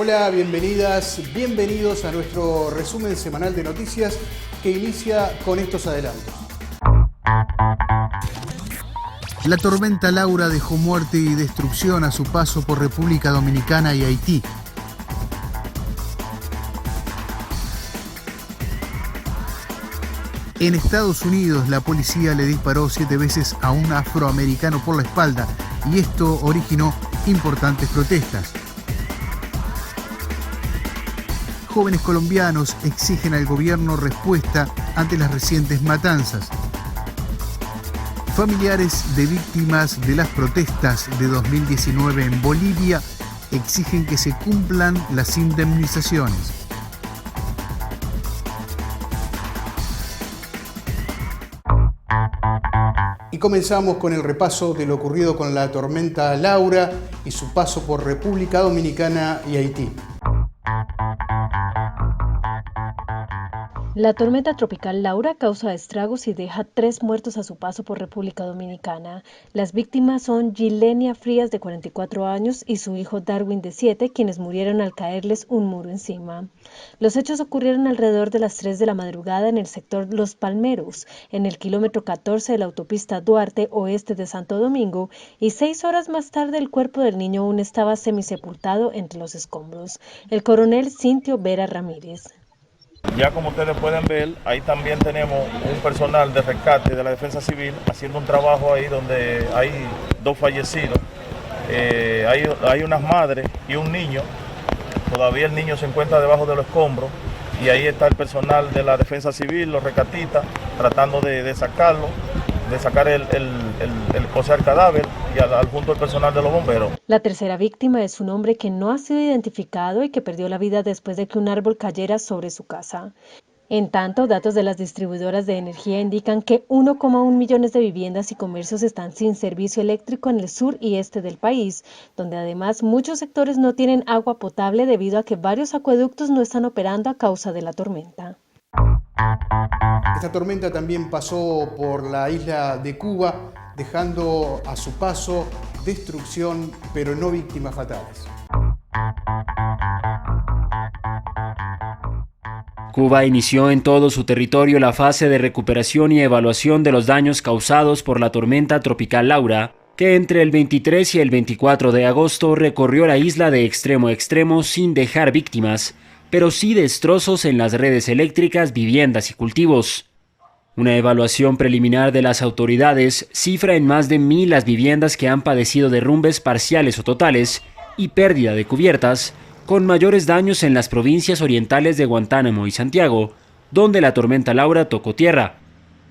Hola, bienvenidas, bienvenidos a nuestro resumen semanal de noticias que inicia con estos adelantos. La tormenta Laura dejó muerte y destrucción a su paso por República Dominicana y Haití. En Estados Unidos, la policía le disparó 7 veces a un afroamericano por la espalda y esto originó importantes protestas. Jóvenes colombianos exigen al gobierno respuesta ante las recientes matanzas. Familiares de víctimas de las protestas de 2019 en Bolivia exigen que se cumplan las indemnizaciones. Y comenzamos con el repaso de lo ocurrido con la tormenta Laura y su paso por República Dominicana y Haití. La tormenta tropical Laura causa estragos y deja 3 muertos a su paso por República Dominicana. Las víctimas son Gilenia Frías, de 44 años, y su hijo Darwin, de 7, quienes murieron al caerles un muro encima. Los hechos ocurrieron alrededor de las 3 de la madrugada en el sector Los Palmeros, en el kilómetro 14 de la autopista Duarte Oeste de Santo Domingo, y 6 horas más tarde el cuerpo del niño aún estaba semisepultado entre los escombros. El coronel Cintio Vera Ramírez. Ya como ustedes pueden ver, ahí también tenemos un personal de rescate de la Defensa Civil haciendo un trabajo ahí donde hay 2 fallecidos. Hay unas madres y un niño. Todavía el niño se encuentra debajo de los escombros y ahí está el personal de la Defensa Civil, los rescatistas, tratando de sacarlo, de sacar el cadáver y al junto al personal de los bomberos. La tercera víctima es un hombre que no ha sido identificado y que perdió la vida después de que un árbol cayera sobre su casa. En tanto, datos de las distribuidoras de energía indican que 1,1 millones de viviendas y comercios están sin servicio eléctrico en el sur y este del país, donde además muchos sectores no tienen agua potable debido a que varios acueductos no están operando a causa de la tormenta. Esta tormenta también pasó por la isla de Cuba, dejando a su paso destrucción, pero no víctimas fatales. Cuba inició en todo su territorio la fase de recuperación y evaluación de los daños causados por la tormenta tropical Laura, que entre el 23 y el 24 de agosto recorrió la isla de extremo a extremo sin dejar víctimas, pero sí destrozos en las redes eléctricas, viviendas y cultivos. Una evaluación preliminar de las autoridades cifra en más de 1.000 las viviendas que han padecido derrumbes parciales o totales y pérdida de cubiertas, con mayores daños en las provincias orientales de Guantánamo y Santiago, donde la tormenta Laura tocó tierra.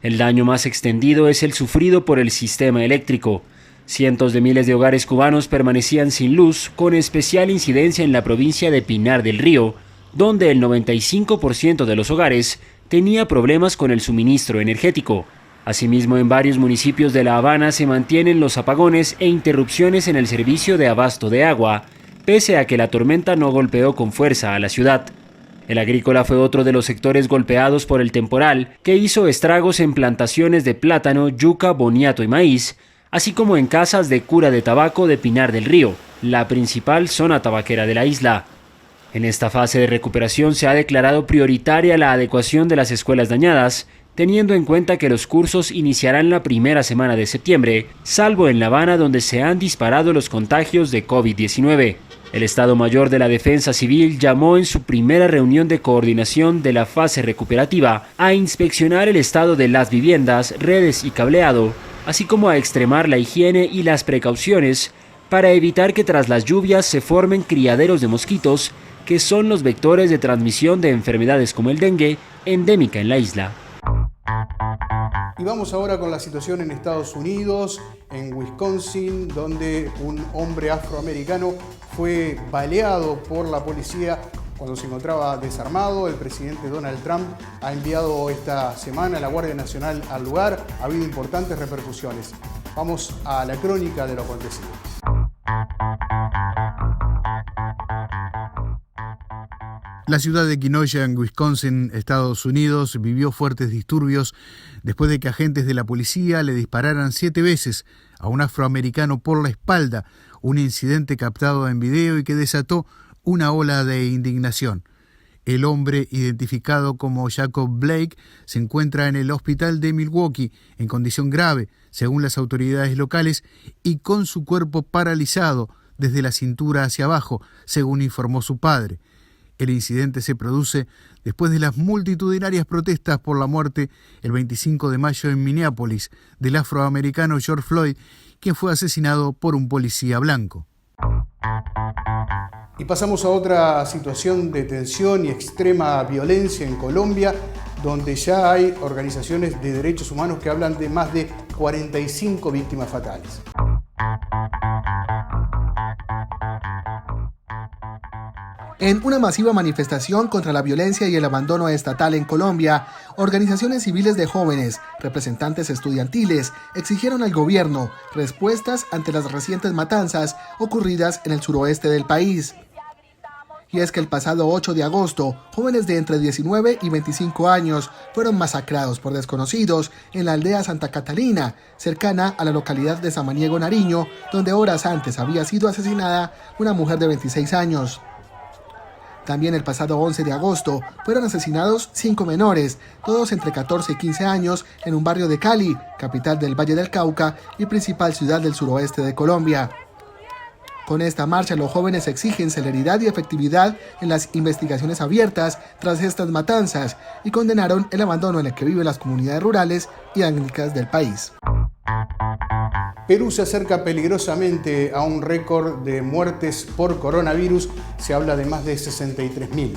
El daño más extendido es el sufrido por el sistema eléctrico. Cientos de miles de hogares cubanos permanecían sin luz, con especial incidencia en la provincia de Pinar del Río, donde el 95% de los hogares tenía problemas con el suministro energético. Asimismo, en varios municipios de La Habana se mantienen los apagones e interrupciones en el servicio de abasto de agua, pese a que la tormenta no golpeó con fuerza a la ciudad. El agrícola fue otro de los sectores golpeados por el temporal, que hizo estragos en plantaciones de plátano, yuca, boniato y maíz, así como en casas de cura de tabaco de Pinar del Río, la principal zona tabaquera de la isla. En esta fase de recuperación se ha declarado prioritaria la adecuación de las escuelas dañadas, teniendo en cuenta que los cursos iniciarán la primera semana de septiembre, salvo en La Habana, donde se han disparado los contagios de COVID-19. El Estado Mayor de la Defensa Civil llamó en su primera reunión de coordinación de la fase recuperativa a inspeccionar el estado de las viviendas, redes y cableado, así como a extremar la higiene y las precauciones para evitar que tras las lluvias se formen criaderos de mosquitos, que son los vectores de transmisión de enfermedades como el dengue, endémica en la isla. Y vamos ahora con la situación en Estados Unidos, en Wisconsin, donde un hombre afroamericano fue baleado por la policía cuando se encontraba desarmado. El presidente Donald Trump ha enviado esta semana a la Guardia Nacional al lugar. Ha habido importantes repercusiones. Vamos a la crónica de lo acontecido. La ciudad de Kenosha, en Wisconsin, Estados Unidos, vivió fuertes disturbios después de que agentes de la policía le dispararan 7 veces a un afroamericano por la espalda, un incidente captado en video y que desató una ola de indignación. El hombre, identificado como Jacob Blake, se encuentra en el hospital de Milwaukee en condición grave, según las autoridades locales, y con su cuerpo paralizado desde la cintura hacia abajo, según informó su padre. El incidente se produce después de las multitudinarias protestas por la muerte el 25 de mayo en Minneapolis del afroamericano George Floyd, quien fue asesinado por un policía blanco. Y pasamos a otra situación de tensión y extrema violencia en Colombia, donde ya hay organizaciones de derechos humanos que hablan de más de 45 víctimas fatales. En una masiva manifestación contra la violencia y el abandono estatal en Colombia, organizaciones civiles de jóvenes, representantes estudiantiles, exigieron al gobierno respuestas ante las recientes matanzas ocurridas en el suroeste del país. Y es que el pasado 8 de agosto, jóvenes de entre 19 y 25 años fueron masacrados por desconocidos en la aldea Santa Catalina, cercana a la localidad de Samaniego, Nariño, donde horas antes había sido asesinada una mujer de 26 años. También el pasado 11 de agosto fueron asesinados 5 menores, todos entre 14 y 15 años, en un barrio de Cali, capital del Valle del Cauca y principal ciudad del suroeste de Colombia. Con esta marcha, los jóvenes exigen celeridad y efectividad en las investigaciones abiertas tras estas matanzas y condenaron el abandono en el que viven las comunidades rurales y étnicas del país. Perú se acerca peligrosamente a un récord de muertes por coronavirus. Se habla de más de 63.000.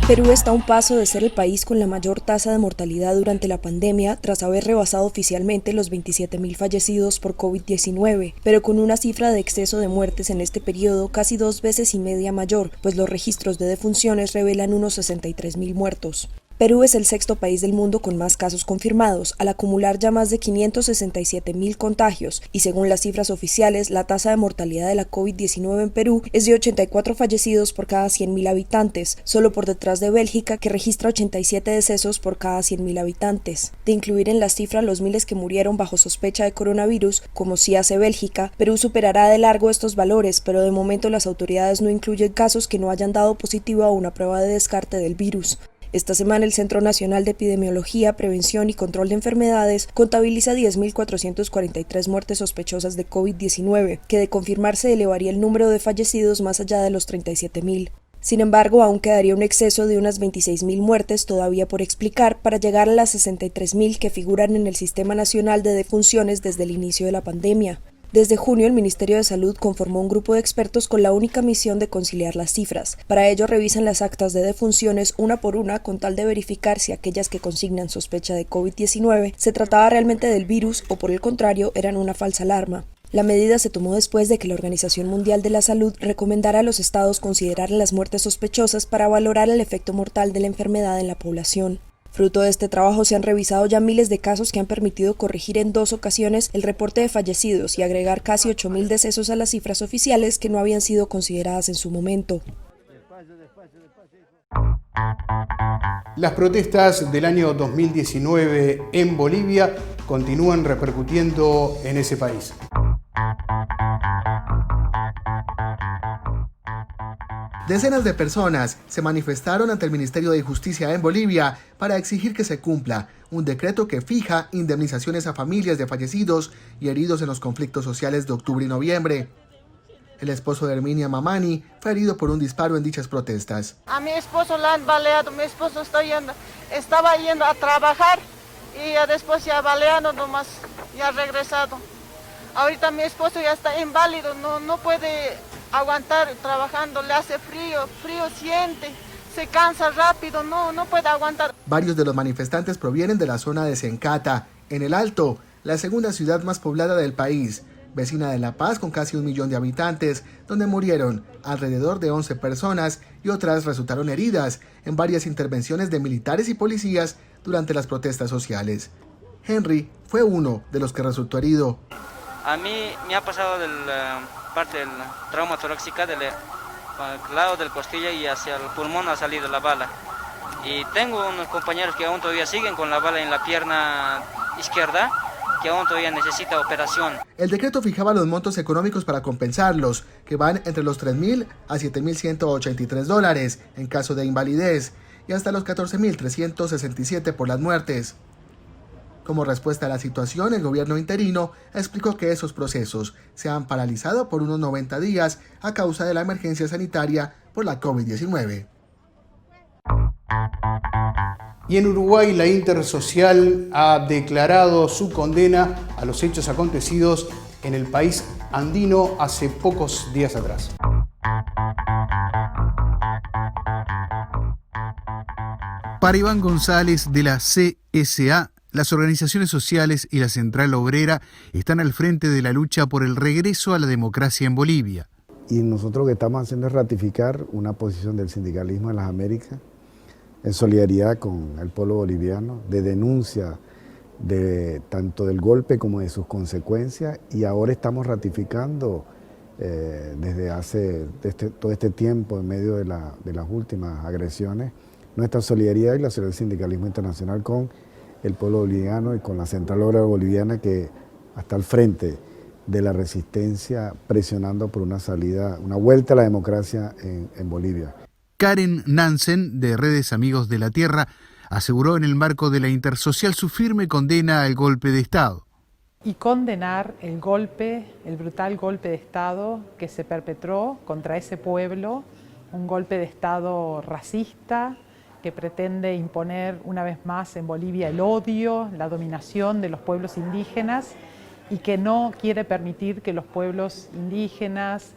Perú está a un paso de ser el país con la mayor tasa de mortalidad durante la pandemia, tras haber rebasado oficialmente los 27.000 fallecidos por COVID-19, pero con una cifra de exceso de muertes en este periodo casi 2,5 veces mayor, pues los registros de defunciones revelan unos 63.000 muertos. Perú es el sexto país del mundo con más casos confirmados, al acumular ya más de 567.000 contagios, y según las cifras oficiales, la tasa de mortalidad de la COVID-19 en Perú es de 84 fallecidos por cada 100.000 habitantes, solo por detrás de Bélgica, que registra 87 decesos por cada 100.000 habitantes. De incluir en las cifras los miles que murieron bajo sospecha de coronavirus, como sí hace Bélgica, Perú superará de largo estos valores, pero de momento las autoridades no incluyen casos que no hayan dado positivo a una prueba de descarte del virus. Esta semana el Centro Nacional de Epidemiología, Prevención y Control de Enfermedades contabiliza 10.443 muertes sospechosas de COVID-19, que de confirmarse elevaría el número de fallecidos más allá de los 37.000. Sin embargo, aún quedaría un exceso de unas 26.000 muertes todavía por explicar para llegar a las 63.000 que figuran en el Sistema Nacional de Defunciones desde el inicio de la pandemia. Desde junio, el Ministerio de Salud conformó un grupo de expertos con la única misión de conciliar las cifras. Para ello, revisan las actas de defunciones una por una con tal de verificar si aquellas que consignan sospecha de COVID-19 se trataba realmente del virus o, por el contrario, eran una falsa alarma. La medida se tomó después de que la Organización Mundial de la Salud recomendara a los estados considerar las muertes sospechosas para valorar el efecto mortal de la enfermedad en la población. Fruto de este trabajo se han revisado ya miles de casos que han permitido corregir en 2 ocasiones el reporte de fallecidos y agregar casi 8.000 decesos a las cifras oficiales que no habían sido consideradas en su momento. Las protestas del año 2019 en Bolivia continúan repercutiendo en ese país. Decenas de personas se manifestaron ante el Ministerio de Justicia en Bolivia para exigir que se cumpla un decreto que fija indemnizaciones a familias de fallecidos y heridos en los conflictos sociales de octubre y noviembre. El esposo de Herminia Mamani fue herido por un disparo en dichas protestas. A mi esposo lo han baleado, mi esposo estaba yendo a trabajar y ya después ya baleado nomás, ya regresado. Ahorita mi esposo ya está inválido, no puede aguantar trabajando, le hace frío siente, se cansa rápido, no puede aguantar. Varios de los manifestantes provienen de la zona de Sencata, en el Alto, la segunda ciudad más poblada del país, vecina de La Paz con casi 1 millón de habitantes, donde murieron alrededor de 11 personas y otras resultaron heridas en varias intervenciones de militares y policías durante las protestas sociales. Henry fue uno de los que resultó herido. A mí me ha pasado de la parte del trauma torácica del lado del costilla y hacia el pulmón ha salido la bala. Y tengo unos compañeros que aún todavía siguen con la bala en la pierna izquierda, que aún todavía necesita operación. El decreto fijaba los montos económicos para compensarlos, que van entre los $3.000 a $7.183 en caso de invalidez y hasta los $14.367 por las muertes. Como respuesta a la situación, el gobierno interino explicó que esos procesos se han paralizado por unos 90 días a causa de la emergencia sanitaria por la COVID-19. Y en Uruguay, la Intersocial ha declarado su condena a los hechos acontecidos en el país andino hace pocos días atrás. Para Iván González de la CSA, las organizaciones sociales y la Central Obrera están al frente de la lucha por el regreso a la democracia en Bolivia. Y nosotros lo que estamos haciendo es ratificar una posición del sindicalismo en las Américas, en solidaridad con el pueblo boliviano, de denuncia tanto del golpe como de sus consecuencias, y ahora estamos ratificando desde hace todo este tiempo, en medio de las últimas agresiones, nuestra solidaridad y la solidaridad del sindicalismo internacional con el pueblo boliviano y con la Central Obrera Boliviana, que está al frente de la resistencia, presionando por una salida, una vuelta a la democracia en Bolivia. Karen Nansen, de Redes Amigos de la Tierra, aseguró en el marco de la Intersocial su firme condena al golpe de Estado. Y condenar el brutal golpe de Estado que se perpetró contra ese pueblo, un golpe de Estado racista que pretende imponer una vez más en Bolivia el odio, la dominación de los pueblos indígenas, y que no quiere permitir que los pueblos indígenas,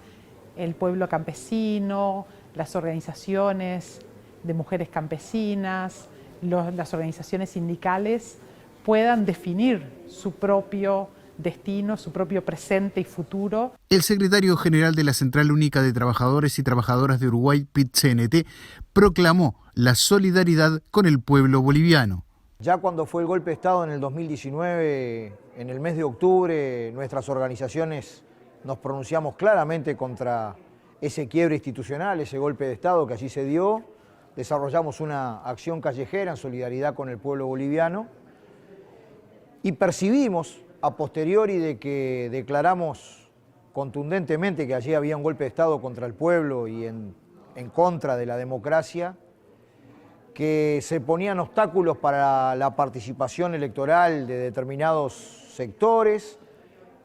el pueblo campesino, las organizaciones de mujeres campesinas, las organizaciones sindicales puedan definir su propio destino, su propio presente y futuro. El secretario general de la Central Única de Trabajadores y Trabajadoras de Uruguay, PIT-CNT, proclamó la solidaridad con el pueblo boliviano. Ya cuando fue el golpe de Estado en el 2019, en el mes de octubre, nuestras organizaciones nos pronunciamos claramente contra ese quiebre institucional, ese golpe de Estado que allí se dio. Desarrollamos una acción callejera en solidaridad con el pueblo boliviano y percibimos a posteriori de que declaramos contundentemente que allí había un golpe de Estado contra el pueblo y en contra de la democracia, que se ponían obstáculos para la participación electoral de determinados sectores,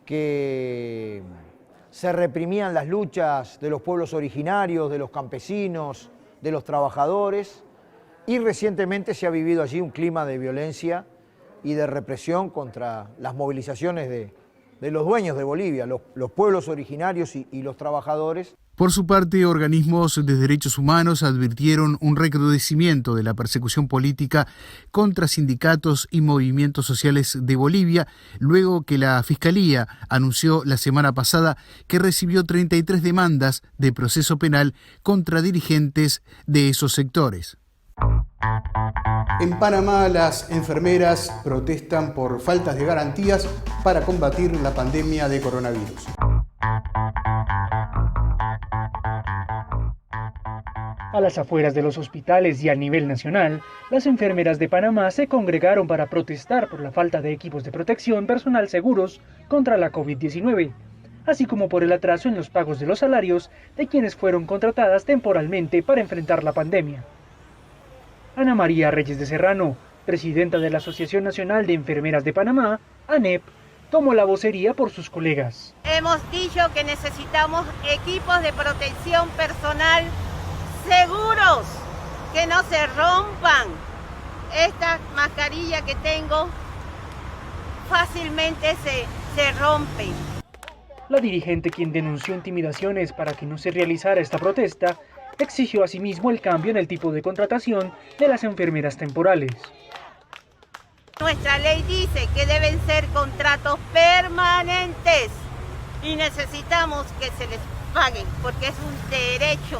que se reprimían las luchas de los pueblos originarios, de los campesinos, de los trabajadores, y recientemente se ha vivido allí un clima de violencia y de represión contra las movilizaciones de los dueños de Bolivia, los pueblos originarios y los trabajadores. Por su parte, organismos de derechos humanos advirtieron un recrudecimiento de la persecución política contra sindicatos y movimientos sociales de Bolivia, luego que la Fiscalía anunció la semana pasada que recibió 33 demandas de proceso penal contra dirigentes de esos sectores. En Panamá, las enfermeras protestan por faltas de garantías para combatir la pandemia de coronavirus. A las afueras de los hospitales y a nivel nacional, las enfermeras de Panamá se congregaron para protestar por la falta de equipos de protección personal seguros contra la COVID-19, así como por el atraso en los pagos de los salarios de quienes fueron contratadas temporalmente para enfrentar la pandemia. Ana María Reyes de Serrano, presidenta de la Asociación Nacional de Enfermeras de Panamá, ANEP, tomó la vocería por sus colegas. Hemos dicho que necesitamos equipos de protección personal seguros, que no se rompan. Esta mascarilla que tengo fácilmente se rompe. La dirigente, quien denunció intimidaciones para que no se realizara esta protesta, exigió asimismo el cambio en el tipo de contratación de las enfermeras temporales. Nuestra ley dice que deben ser contratos permanentes y necesitamos que se les paguen porque es un derecho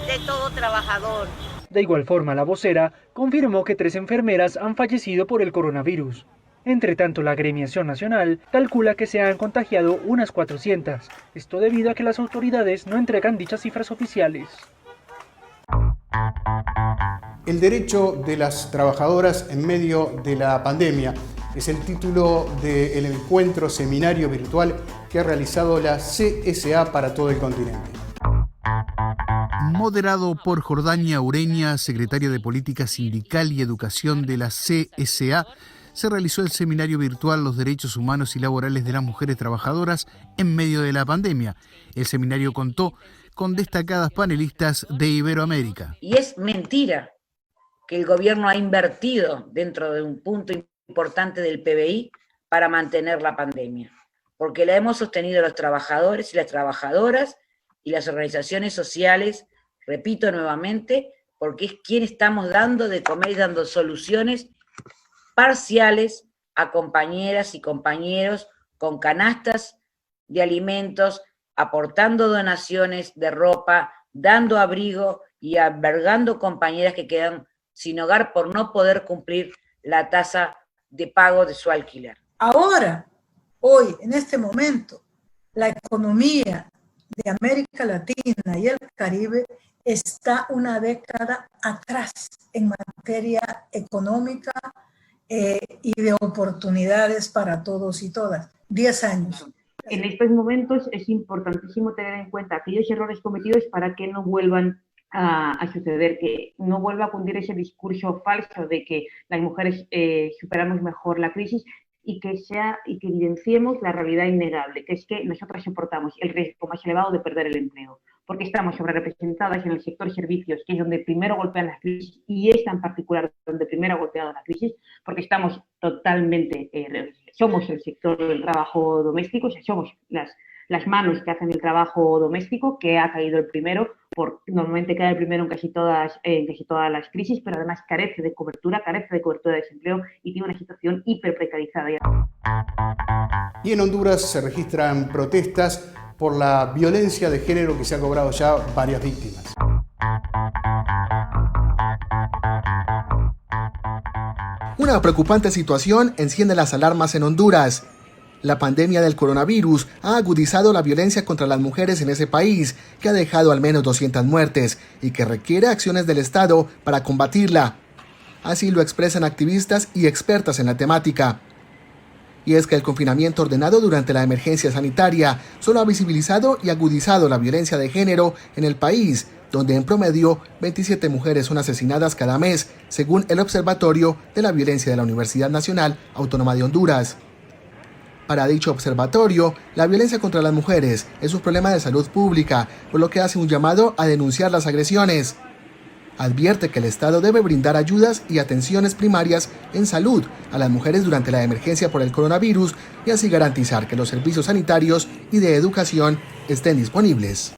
de todo trabajador. De igual forma, la vocera confirmó que 3 enfermeras han fallecido por el coronavirus. Entre tanto, la Agremiación Nacional calcula que se han contagiado unas 400, esto debido a que las autoridades no entregan dichas cifras oficiales. El derecho de las trabajadoras en medio de la pandemia Es el título del encuentro seminario virtual que ha realizado la CSA para todo el continente. Moderado por Jordania Ureña, secretaria de Política Sindical y Educación de la CSA, se realizó el seminario virtual Los Derechos Humanos y Laborales de las Mujeres Trabajadoras en medio de la pandemia. El seminario contó con destacadas panelistas de Iberoamérica. Y es mentira que el gobierno ha invertido dentro de un punto importante del PBI para mantener la pandemia, porque la hemos sostenido los trabajadores y las trabajadoras y las organizaciones sociales, repito nuevamente, porque es quien estamos dando de comer y dando soluciones parciales a compañeras y compañeros con canastas de alimentos, aportando donaciones de ropa, dando abrigo y albergando compañeras que quedan sin hogar por no poder cumplir la tasa de pago de su alquiler. Ahora, hoy, en este momento, la economía de América Latina y el Caribe está una década atrás en materia económica y de oportunidades para todos y todas. 10 años. En estos momentos es importantísimo tener en cuenta aquellos errores cometidos para que no vuelvan a suceder, que no vuelva a cundir ese discurso falso de que las mujeres superamos mejor la crisis y que evidenciemos la realidad innegable, que es que nosotras soportamos el riesgo más elevado de perder el empleo, porque estamos sobrerepresentadas en el sector servicios, que es donde primero golpean las crisis, y esta en particular donde primero ha golpeado la crisis, porque estamos totalmente, somos el sector del trabajo doméstico, o sea, somos las manos que hacen el trabajo doméstico, que ha caído el primero, normalmente cae el primero en casi todas las crisis, pero además carece de cobertura de desempleo y tiene una situación hiperprecarizada. Y en Honduras se registran protestas por la violencia de género que se ha cobrado ya varias víctimas. Una preocupante situación enciende las alarmas en Honduras. La pandemia del coronavirus ha agudizado la violencia contra las mujeres en ese país, que ha dejado al menos 200 muertes y que requiere acciones del Estado para combatirla. Así lo expresan activistas y expertas en la temática. Y es que el confinamiento ordenado durante la emergencia sanitaria solo ha visibilizado y agudizado la violencia de género en el país, donde en promedio 27 mujeres son asesinadas cada mes, según el Observatorio de la Violencia de la Universidad Nacional Autónoma de Honduras. Para dicho observatorio, la violencia contra las mujeres es un problema de salud pública, por lo que hace un llamado a denunciar las agresiones. Advierte que el Estado debe brindar ayudas y atenciones primarias en salud a las mujeres durante la emergencia por el coronavirus y así garantizar que los servicios sanitarios y de educación estén disponibles.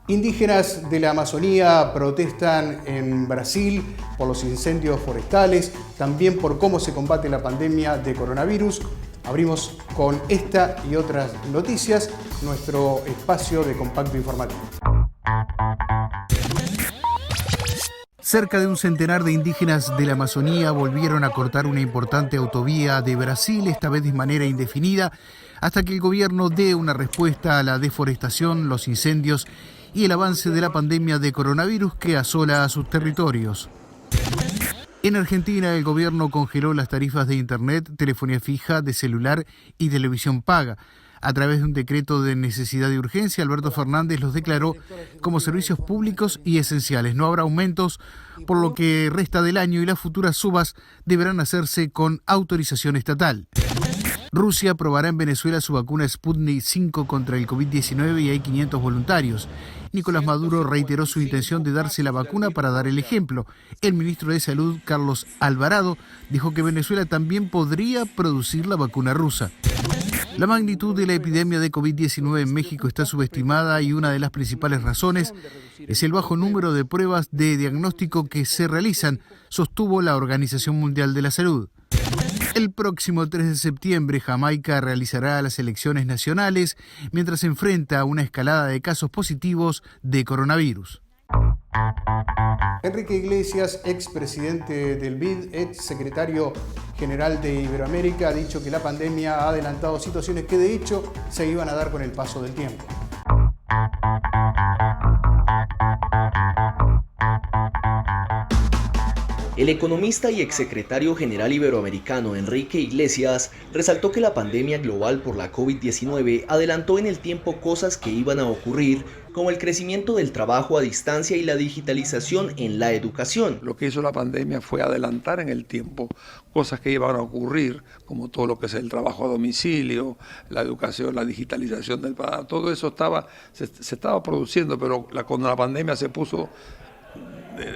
Indígenas de la Amazonía protestan en Brasil por los incendios forestales, también por cómo se combate la pandemia de coronavirus. Abrimos con esta y otras noticias nuestro espacio de compacto informativo. Cerca de un centenar de indígenas de la Amazonía volvieron a cortar una importante autovía de Brasil, esta vez de manera indefinida, hasta que el gobierno dé una respuesta a la deforestación, los incendios y el avance de la pandemia de coronavirus que asola a sus territorios. En Argentina, el gobierno congeló las tarifas de internet, telefonía fija, de celular y televisión paga. A través de un decreto de necesidad y urgencia, Alberto Fernández los declaró como servicios públicos y esenciales. No habrá aumentos, por lo que resta del año y las futuras subas deberán hacerse con autorización estatal. Rusia aprobará en Venezuela su vacuna Sputnik 5 contra el COVID-19 y hay 500 voluntarios. Nicolás Maduro reiteró su intención de darse la vacuna para dar el ejemplo. El ministro de Salud, Carlos Alvarado, dijo que Venezuela también podría producir la vacuna rusa. La magnitud de la epidemia de COVID-19 en México está subestimada y una de las principales razones es el bajo número de pruebas de diagnóstico que se realizan, sostuvo la Organización Mundial de la Salud. El próximo 3 de septiembre, Jamaica realizará las elecciones nacionales mientras se enfrenta a una escalada de casos positivos de coronavirus. Enrique Iglesias, expresidente del BID, ex secretario general de Iberoamérica, ha dicho que la pandemia ha adelantado situaciones que de hecho se iban a dar con el paso del tiempo. El economista y exsecretario general iberoamericano Enrique Iglesias resaltó que la pandemia global por la COVID-19 adelantó en el tiempo cosas que iban a ocurrir, como el crecimiento del trabajo a distancia y la digitalización en la educación. Lo que hizo la pandemia fue adelantar en el tiempo cosas que iban a ocurrir, como todo lo que es el trabajo a domicilio, la educación, la digitalización del país. Todo eso se estaba produciendo, pero cuando la pandemia se puso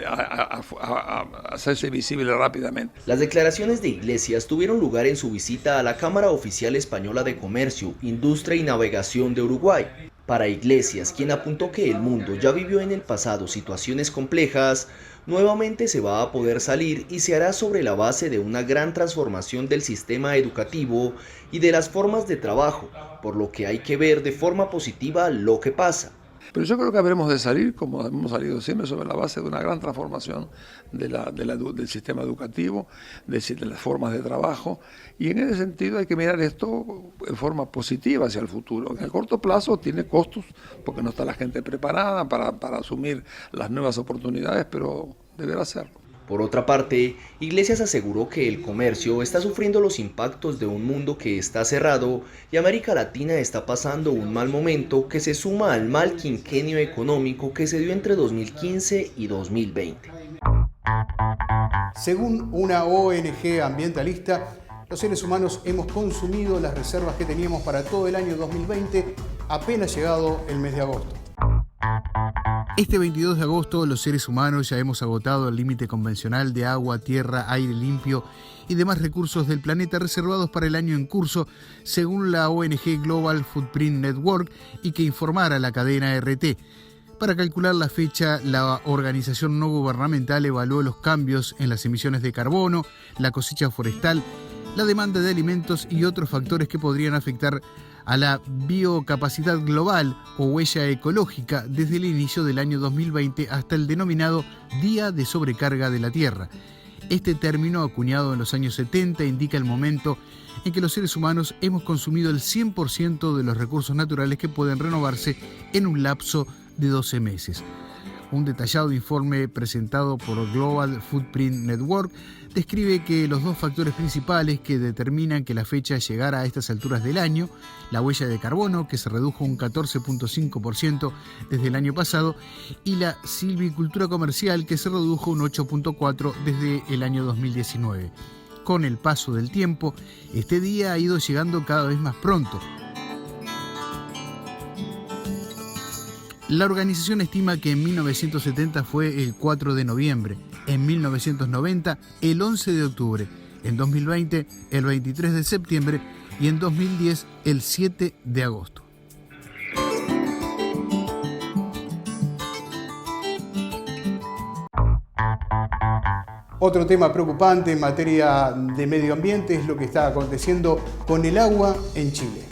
a hacerse visible rápidamente. Las declaraciones de Iglesias tuvieron lugar en su visita a la Cámara Oficial Española de Comercio, Industria y Navegación de Uruguay. Para Iglesias, quien apuntó que el mundo ya vivió en el pasado situaciones complejas, nuevamente se va a poder salir y se hará sobre la base de una gran transformación del sistema educativo y de las formas de trabajo, por lo que hay que ver de forma positiva lo que pasa. Pero yo creo que habremos de salir, como hemos salido siempre, sobre la base de una gran transformación del sistema educativo, de las formas de trabajo, y en ese sentido hay que mirar esto en forma positiva hacia el futuro. En el corto plazo tiene costos, porque no está la gente preparada para asumir las nuevas oportunidades, pero deberá hacerlo. Por otra parte, Iglesias aseguró que el comercio está sufriendo los impactos de un mundo que está cerrado y América Latina está pasando un mal momento que se suma al mal quinquenio económico que se dio entre 2015 y 2020. Según una ONG ambientalista, los seres humanos hemos consumido las reservas que teníamos para todo el año 2020 apenas llegado el mes de agosto. Este 22 de agosto los seres humanos ya hemos agotado el límite convencional de agua, tierra, aire limpio y demás recursos del planeta reservados para el año en curso, según la ONG Global Footprint Network, y que informara la cadena RT. Para calcular la fecha, la organización no gubernamental evaluó los cambios en las emisiones de carbono, la cosecha forestal, la demanda de alimentos y otros factores que podrían afectar a la biocapacidad global o huella ecológica desde el inicio del año 2020 hasta el denominado Día de Sobrecarga de la Tierra. Este término, acuñado en los años 70, indica el momento en que los seres humanos hemos consumido el 100% de los recursos naturales que pueden renovarse en un lapso de 12 meses. Un detallado informe presentado por Global Footprint Network describe que los dos factores principales que determinan que la fecha llegara a estas alturas del año, la huella de carbono, que se redujo un 14.5% desde el año pasado, y la silvicultura comercial, que se redujo un 8.4% desde el año 2019. Con el paso del tiempo, este día ha ido llegando cada vez más pronto. La organización estima que en 1970 fue el 4 de noviembre, en 1990 el 11 de octubre, en 2020 el 23 de septiembre y en 2010 el 7 de agosto. Otro tema preocupante en materia de medio ambiente es lo que está aconteciendo con el agua en Chile.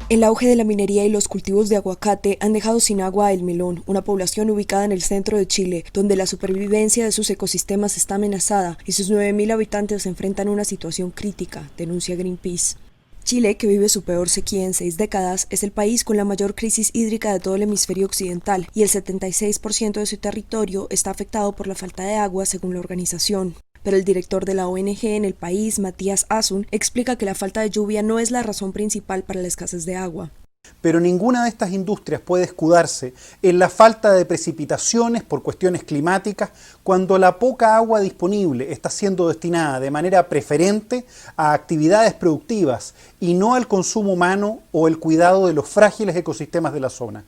El auge de la minería y los cultivos de aguacate han dejado sin agua a El Melón, una población ubicada en el centro de Chile, donde la supervivencia de sus ecosistemas está amenazada y sus 9.000 habitantes se enfrentan a una situación crítica, denuncia Greenpeace. Chile, que vive su peor sequía en 6 décadas, es el país con la mayor crisis hídrica de todo el hemisferio occidental y el 76% de su territorio está afectado por la falta de agua, según la organización. Pero el director de la ONG en el país, Matías Asun, explica que la falta de lluvia no es la razón principal para la escasez de agua. Pero ninguna de estas industrias puede escudarse en la falta de precipitaciones por cuestiones climáticas cuando la poca agua disponible está siendo destinada de manera preferente a actividades productivas y no al consumo humano o el cuidado de los frágiles ecosistemas de la zona.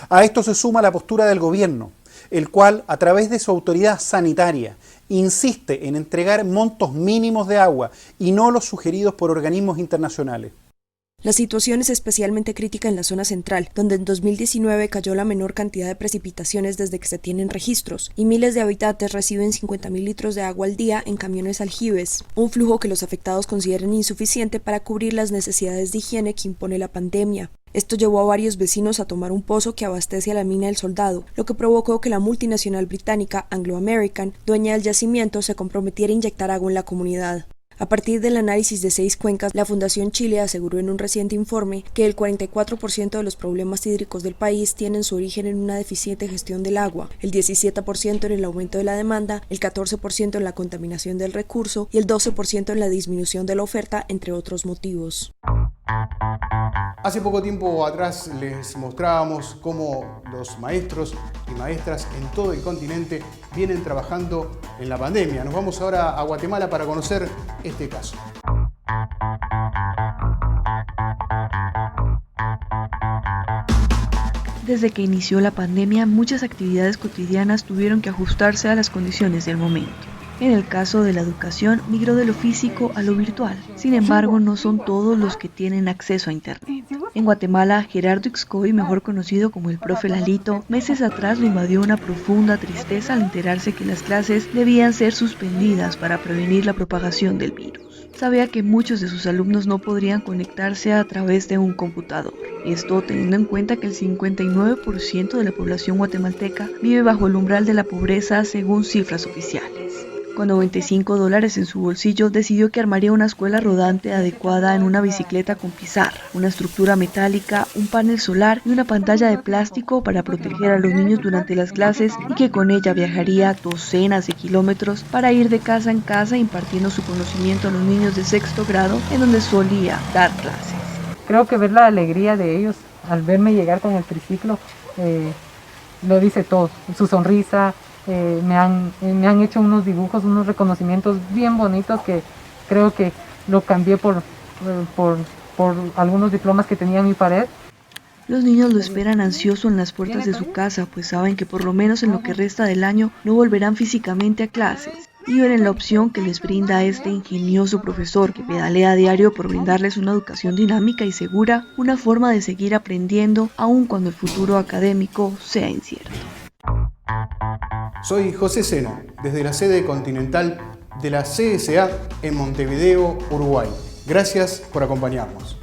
A esto se suma la postura del gobierno, el cual, a través de su autoridad sanitaria, insiste en entregar montos mínimos de agua y no los sugeridos por organismos internacionales. La situación es especialmente crítica en la zona central, donde en 2019 cayó la menor cantidad de precipitaciones desde que se tienen registros, y miles de habitantes reciben 50.000 litros de agua al día en camiones aljibes, un flujo que los afectados consideran insuficiente para cubrir las necesidades de higiene que impone la pandemia. Esto llevó a varios vecinos a tomar un pozo que abastece a la mina del Soldado, lo que provocó que la multinacional británica Anglo American, dueña del yacimiento, se comprometiera a inyectar agua en la comunidad. A partir del análisis de 6 cuencas, la Fundación Chile aseguró en un reciente informe que el 44% de los problemas hídricos del país tienen su origen en una deficiente gestión del agua, el 17% en el aumento de la demanda, el 14% en la contaminación del recurso y el 12% en la disminución de la oferta, entre otros motivos. Hace poco tiempo atrás les mostrábamos cómo los maestros y maestras en todo el continente vienen trabajando en la pandemia. Nos vamos ahora a Guatemala para conocer este caso. Desde que inició la pandemia, muchas actividades cotidianas tuvieron que ajustarse a las condiciones del momento. En el caso de la educación, migró de lo físico a lo virtual. Sin embargo, no son todos los que tienen acceso a Internet. En Guatemala, Gerardo Ixcoy, mejor conocido como el profe Lalito, meses atrás lo invadió una profunda tristeza al enterarse que las clases debían ser suspendidas para prevenir la propagación del virus. Sabía que muchos de sus alumnos no podrían conectarse a través de un computador. Esto teniendo en cuenta que el 59% de la población guatemalteca vive bajo el umbral de la pobreza según cifras oficiales. Con $95 en su bolsillo, decidió que armaría una escuela rodante adecuada en una bicicleta con pizarra, una estructura metálica, un panel solar y una pantalla de plástico para proteger a los niños durante las clases, y que con ella viajaría docenas de kilómetros para ir de casa en casa impartiendo su conocimiento a los niños de 6º grado, en donde solía dar clases. Creo que ver la alegría de ellos al verme llegar con el triciclo lo dice todo. Su sonrisa. Me han hecho unos dibujos, unos reconocimientos bien bonitos que creo que lo cambié por algunos diplomas que tenía en mi pared. Los niños lo esperan ansioso en las puertas de su casa, pues saben que por lo menos en lo que resta del año no volverán físicamente a clases, y ven en la opción que les brinda este ingenioso profesor que pedalea a diario por brindarles una educación dinámica y segura, una forma de seguir aprendiendo aun cuando el futuro académico sea incierto. Soy José Sena, desde la sede continental de la CSA en Montevideo, Uruguay. Gracias por acompañarnos.